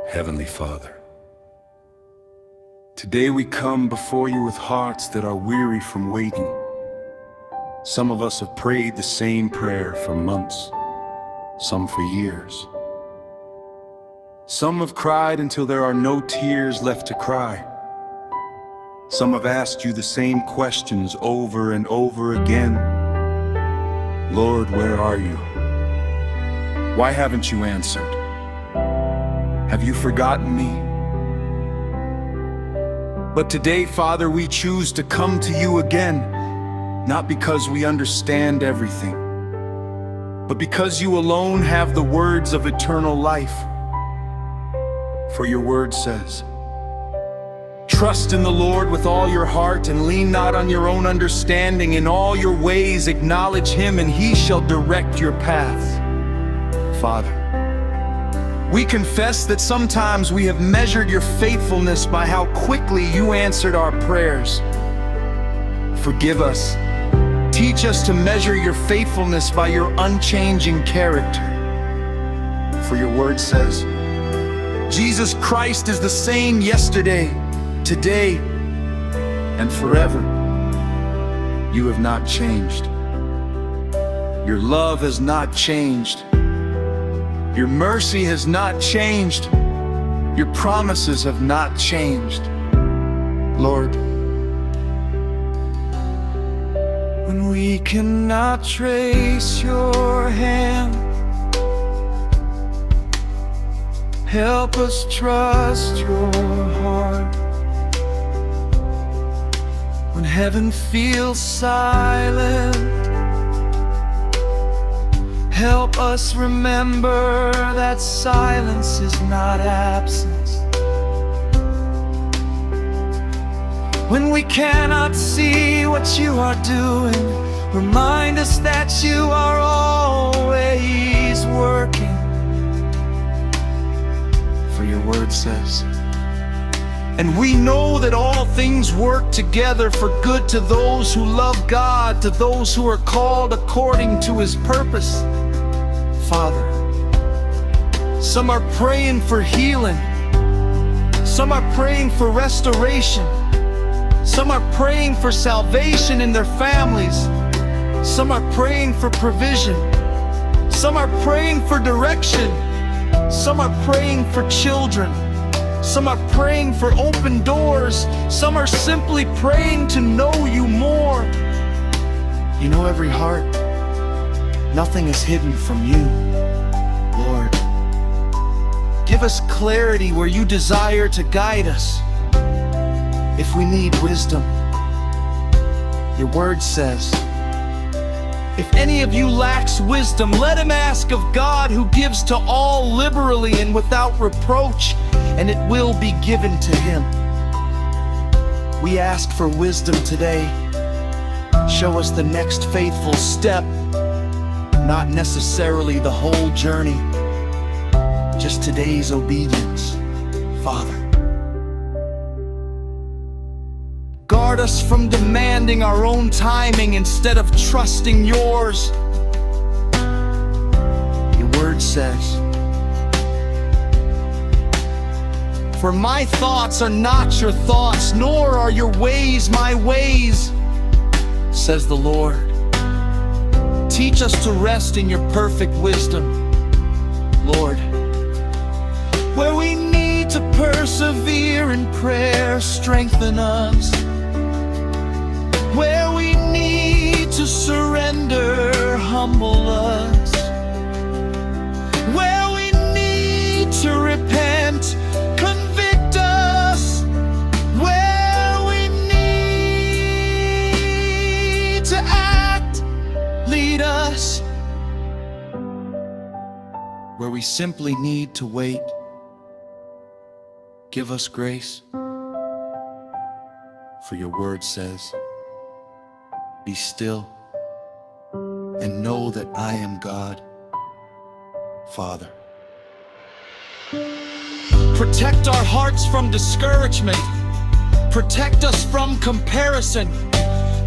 Heavenly Father, today we come before you with hearts that are weary from waiting. Some of us have prayed the same prayer for months, some for years. Some have cried until there are no tears left to cry. Some have asked you the same questions over and over again. Lord, where are you? Why haven't you answered? Have you forgotten me? But today, Father, we choose to come to you again, not because we understand everything, but because you alone have the words of eternal life. For your word says, "Trust in the Lord with all your heart and lean not on your own understanding. In all your ways acknowledge him, and he shall direct your paths." Father, we confess that sometimes we have measured your faithfulness by how quickly you answered our prayers. Forgive us. Teach us to measure your faithfulness by your unchanging character. For your word says, Jesus Christ is the same yesterday, today, and forever. You have not changed. Your love has not changed. Your mercy has not changed. Your promises have not changed. Lord, when we cannot trace your hand, help us trust your heart. When heaven feels silent, help us remember that silence is not absence. When we cannot see what you are doing, remind us that you are always working. For your word says, and we know that all things work together for good to those who love God, to those who are called according to his purpose. Father, some are praying for healing, some are praying for restoration, some are praying for salvation in their families, some are praying for provision, some are praying for direction, some are praying for children, some are praying for open doors, some are simply praying to know you more. You know every heart. Nothing is hidden from you, Lord. Give us clarity where you desire to guide us. If we need wisdom, your word says, if any of you lacks wisdom, let him ask of God, who gives to all liberally and without reproach, and it will be given to him. We ask for wisdom today. Show us the next faithful step, not necessarily the whole journey, just today's obedience, Father. Guard us from demanding our own timing instead of trusting yours. Your word says, for my thoughts are not your thoughts, nor are your ways my ways, says the Lord. Teach us to rest in your perfect wisdom, Lord. Where we need to persevere in prayer, strengthen us. Where we need to surrender, humble us. Where we need to repent, convict us. Where we need to act, lead us. Where we simply need to wait, give us grace. For your word says, be still and know that I am God, Father. Protect our hearts from discouragement. Protect us from comparison.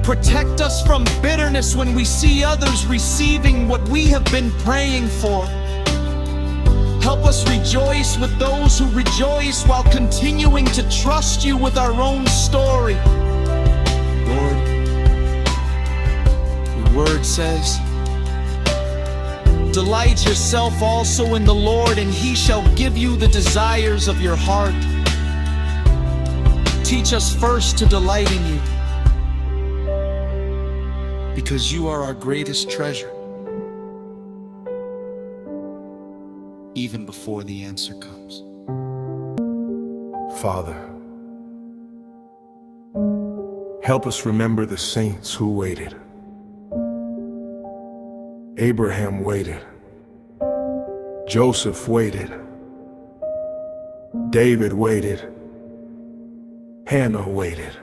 Protect us from bitterness when we see others receiving what we have been praying for. Help us rejoice with those who rejoice while continuing to trust you with our own story. Lord, your word says, delight yourself also in the Lord, and he shall give you the desires of your heart. Teach us first to delight in you, because you are our greatest treasure, even before the answer comes. Father, help us remember the saints who waited. Abraham waited. Joseph waited. David waited. Hannah waited.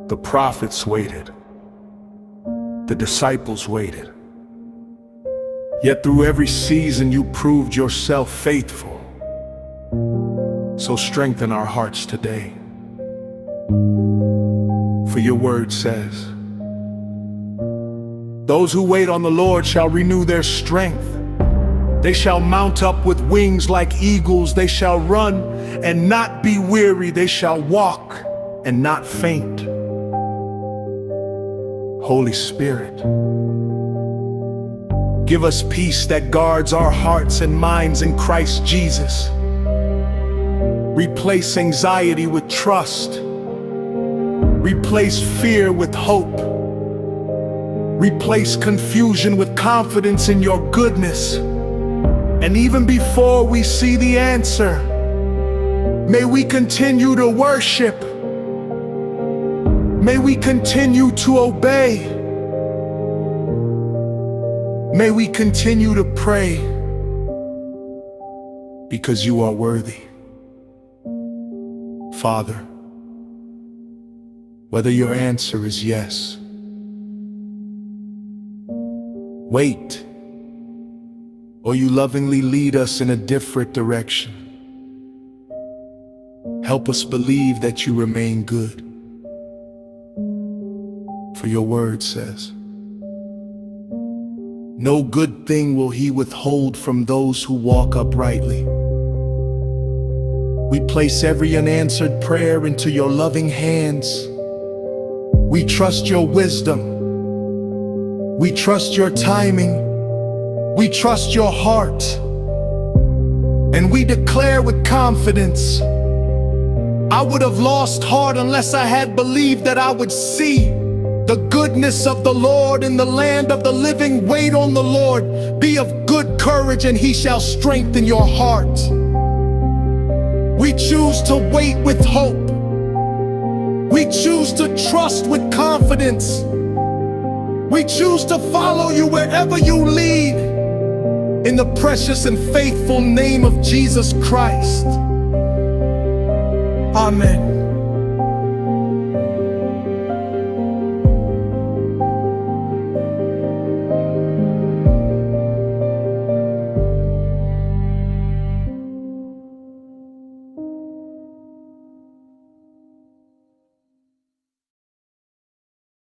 The prophets waited. The disciples waited. Yet through every season you proved yourself faithful. So strengthen our hearts today. For your word says, those who wait on the Lord shall renew their strength. They shall mount up with wings like eagles. They shall run and not be weary. They shall walk and not faint. Holy Spirit, give us peace that guards our hearts and minds in Christ Jesus. Replace anxiety with trust. Replace fear with hope. Replace confusion with confidence in your goodness. And even before we see the answer, may we continue to worship. May we continue to obey. May we continue to pray, because you are worthy. Father, whether your answer is yes, wait, or you lovingly lead us in a different direction, help us believe that you remain good. For your word says, no good thing will he withhold from those who walk uprightly. We place every unanswered prayer into your loving hands. We trust your wisdom. We trust your timing. We trust your heart. And we declare with confidence, I would have lost heart unless I had believed that I would see the goodness of the Lord in the land of the living. Wait on the Lord. Be of good courage, and he shall strengthen your heart. We choose to wait with hope. We choose to trust with confidence. We choose to follow you wherever you lead. In the precious and faithful name of Jesus Christ. Amen.